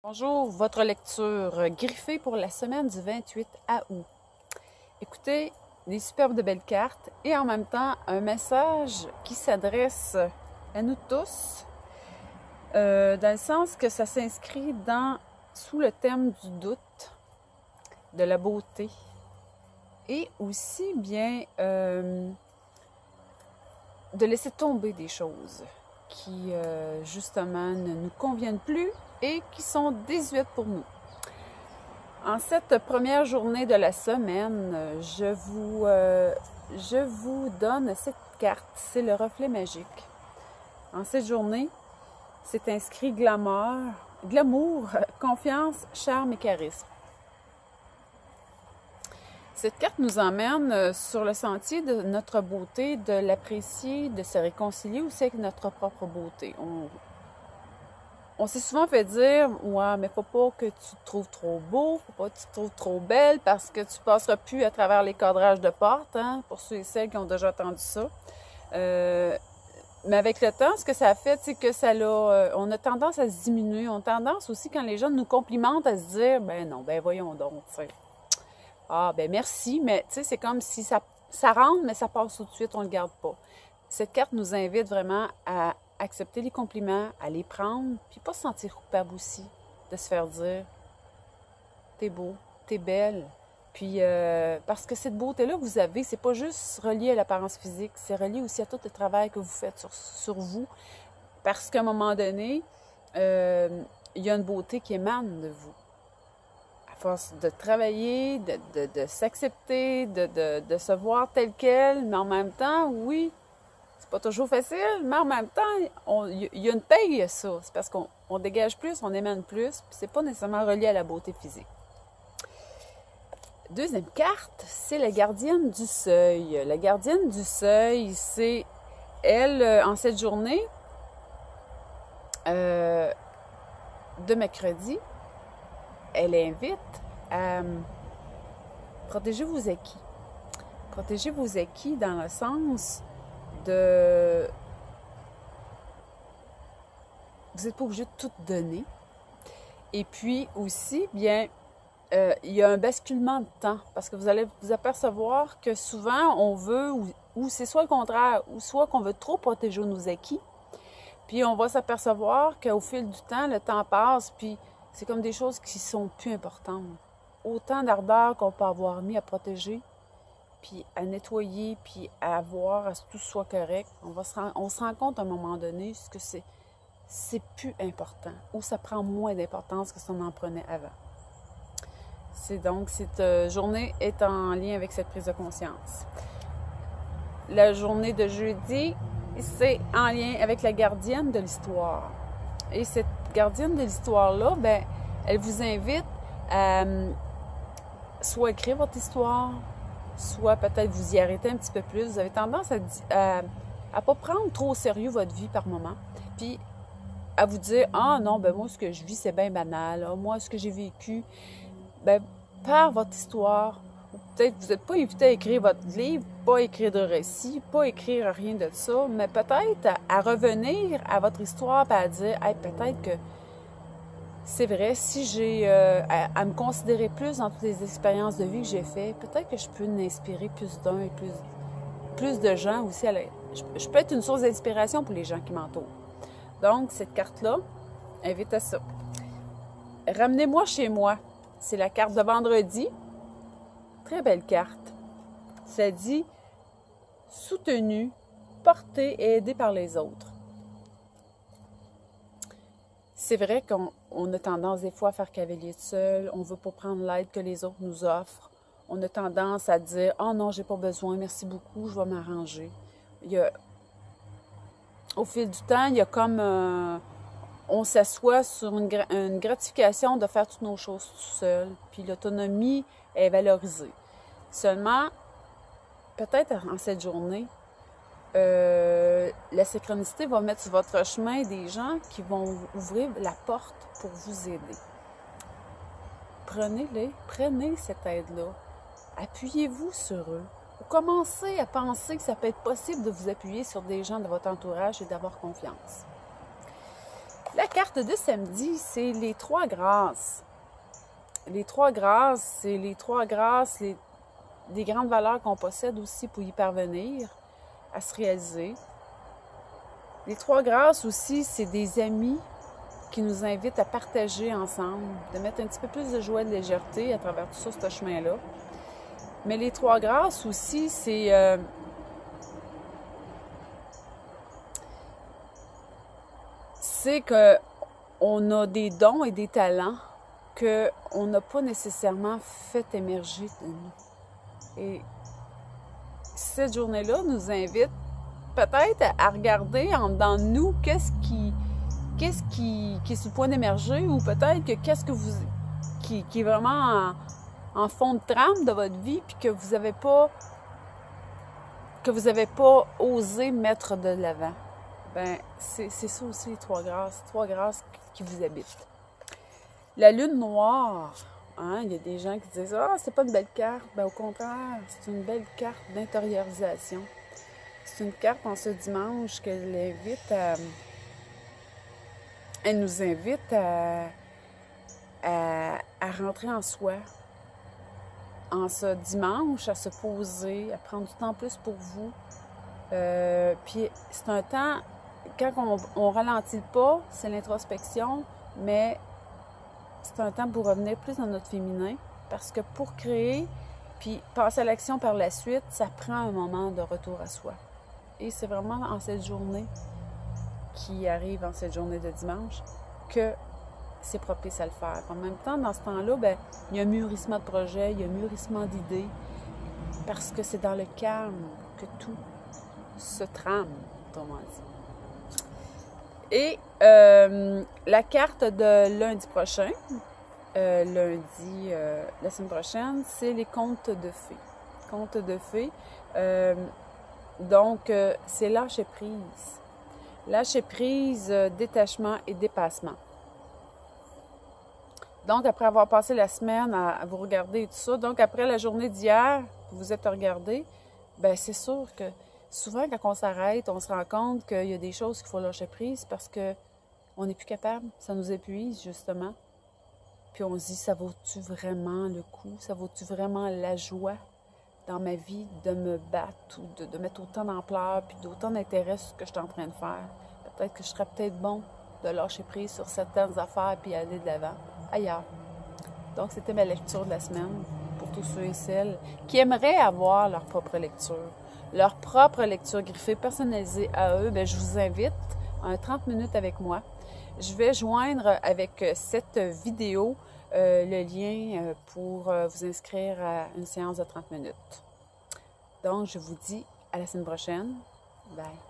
Bonjour, votre lecture griffée pour la semaine du 28 août. Écoutez, des superbes de belles cartes et en même temps un message qui s'adresse à nous tous, dans le sens que ça s'inscrit sous le thème du doute, de la beauté et aussi bien de laisser tomber des choses qui justement ne nous conviennent plus et qui sont désuètes pour nous. En cette première journée de la semaine, je vous donne cette carte, c'est le reflet magique. En cette journée, c'est inscrit glamour, confiance, charme et charisme. Cette carte nous emmène sur le sentier de notre beauté, de l'apprécier, de se réconcilier aussi avec notre propre beauté. On s'est souvent fait dire « Ouais, mais faut pas que tu te trouves trop beau, faut pas que tu te trouves trop belle parce que tu passeras plus à travers les cadrages de porte, hein, pour ceux et celles qui ont déjà entendu ça. Mais avec le temps, ce que ça a fait, c'est que on a tendance à se diminuer. On a tendance aussi, quand les gens nous complimentent, à se dire « Ben non, ben voyons donc, tu sais. Ah, ben merci, mais tu sais, c'est comme si ça rentre, mais ça passe tout de suite, on le garde pas. » Cette carte nous invite vraiment à accepter les compliments, à les prendre, puis pas se sentir coupable aussi de se faire dire « T'es beau, t'es belle ». Puis parce que cette beauté-là que vous avez, c'est pas juste relié à l'apparence physique, c'est relié aussi à tout le travail que vous faites sur vous. Parce qu'à un moment donné, il y a une beauté qui émane de vous. À force de travailler, de s'accepter, de se voir tel quel, mais en même temps, oui, c'est pas toujours facile, mais en même temps, il y a une paye à ça. C'est parce qu'on dégage plus, on émane plus, puis c'est pas nécessairement relié à la beauté physique. Deuxième carte, c'est la gardienne du seuil. La gardienne du seuil, c'est elle, en cette journée de mercredi, elle invite à protéger vos acquis. Protéger vos acquis dans le sens de... Vous n'êtes pas obligé de tout donner. Et puis aussi, bien, il y a un basculement de temps parce que vous allez vous apercevoir que souvent on veut, ou c'est soit le contraire, ou soit qu'on veut trop protéger nos acquis, puis on va s'apercevoir qu'au fil du temps, le temps passe, puis c'est comme des choses qui sont plus importantes. Autant d'ardeur qu'on peut avoir mis à protéger, puis à nettoyer, puis à voir à ce que tout soit correct, on se rend compte à un moment donné que c'est plus important, ou ça prend moins d'importance que ça en prenait avant. Donc, cette journée est en lien avec cette prise de conscience. La journée de jeudi, c'est en lien avec la gardienne de l'histoire. Et cette gardienne de l'histoire-là, ben, elle vous invite à soit écrire votre histoire, soit peut-être vous y arrêter un petit peu plus. Vous avez tendance à pas prendre trop au sérieux votre vie par moment. Puis à vous dire « Ah non, ben moi, ce que je vis, c'est bien banal. Ah, moi, ce que j'ai vécu... » Ben, par votre histoire, ou peut-être vous n'êtes pas invité à écrire votre livre, pas écrire de récit, pas écrire rien de ça, mais peut-être à revenir à votre histoire et à dire hey, peut-être que c'est vrai, si j'ai à me considérer plus dans toutes les expériences de vie que j'ai faites, peut-être que je peux m'inspirer plus d'un et plus de gens aussi. Je peux être une source d'inspiration pour les gens qui m'entourent. Donc, cette carte-là invite à ça. Ramenez-moi chez moi. C'est la carte de vendredi. Très belle carte. Ça dit « soutenu, porté et aidé par les autres ». C'est vrai qu'on a tendance des fois à faire cavalier seul. On ne veut pas prendre l'aide que les autres nous offrent. On a tendance à dire « Oh non, j'ai pas besoin, merci beaucoup, je vais m'arranger ». Au fil du temps, il y a comme... on s'assoit sur une gratification de faire toutes nos choses tout seul, puis l'autonomie est valorisée. Seulement, peut-être en cette journée, la synchronicité va mettre sur votre chemin des gens qui vont ouvrir la porte pour vous aider. Prenez cette aide-là. Appuyez-vous sur eux. Commencez à penser que ça peut être possible de vous appuyer sur des gens de votre entourage et d'avoir confiance. La carte de samedi, c'est les trois grâces. Les trois grâces, c'est les trois grâces, des grandes valeurs qu'on possède aussi pour y parvenir, à se réaliser. Les trois grâces aussi, c'est des amis qui nous invitent à partager ensemble, de mettre un petit peu plus de joie et de légèreté à travers tout ça, ce chemin-là. Mais les trois grâces aussi, c'est qu'on a des dons et des talents qu'on n'a pas nécessairement fait émerger de nous. Et cette journée-là nous invite peut-être à regarder en dedans de nous qu'est-ce qui est sur le point d'émerger, ou peut-être que qu'est-ce que vous qui est vraiment en fond de trame de votre vie, puis que vous n'avez pas osé mettre de l'avant. Ben c'est ça aussi, les trois grâces qui vous habitent. La lune noire, hein, il y a des gens qui disent « Ah, c'est pas une belle carte ». Ben au contraire, c'est une belle carte d'intériorisation. C'est une carte en ce dimanche qu'elle invite à... Elle nous invite à rentrer en soi. En ce dimanche, à se poser, à prendre du temps plus pour vous. Puis c'est un temps, quand on ralentit pas, c'est l'introspection, mais c'est un temps pour revenir plus dans notre féminin, parce que pour créer, puis passer à l'action par la suite, ça prend un moment de retour à soi. Et c'est vraiment en cette journée qui arrive, en cette journée de dimanche, que c'est propice à le faire. En même temps, dans ce temps-là, ben, il y a un mûrissement de projet, il y a un mûrissement d'idées, parce que c'est dans le calme que tout se trame, autrement dit. Et la carte de lundi prochain, la semaine prochaine, c'est les contes de fées. Contes de fées. Donc, c'est lâcher prise. Lâcher prise, détachement et dépassement. Donc, après avoir passé la semaine à vous regarder et tout ça, donc après la journée d'hier, vous vous êtes regardé, bien, c'est sûr que souvent, quand on s'arrête, on se rend compte qu'il y a des choses qu'il faut lâcher prise parce qu'on n'est plus capable. Ça nous épuise, justement. Puis on se dit, ça vaut-tu vraiment le coup? Ça vaut-tu vraiment la joie dans ma vie de me battre ou de mettre autant d'ampleur puis d'autant d'intérêt sur ce que je suis en train de faire? Peut-être que je serais peut-être bon de lâcher prise sur certaines affaires puis aller de l'avant, ailleurs. Donc, c'était ma lecture de la semaine pour tous ceux et celles qui aimeraient avoir leur propre lecture griffée, personnalisée à eux. Bien, je vous invite à un 30 minutes avec moi. Je vais joindre avec cette vidéo le lien pour vous inscrire à une séance de 30 minutes. Donc, je vous dis à la semaine prochaine. Bye!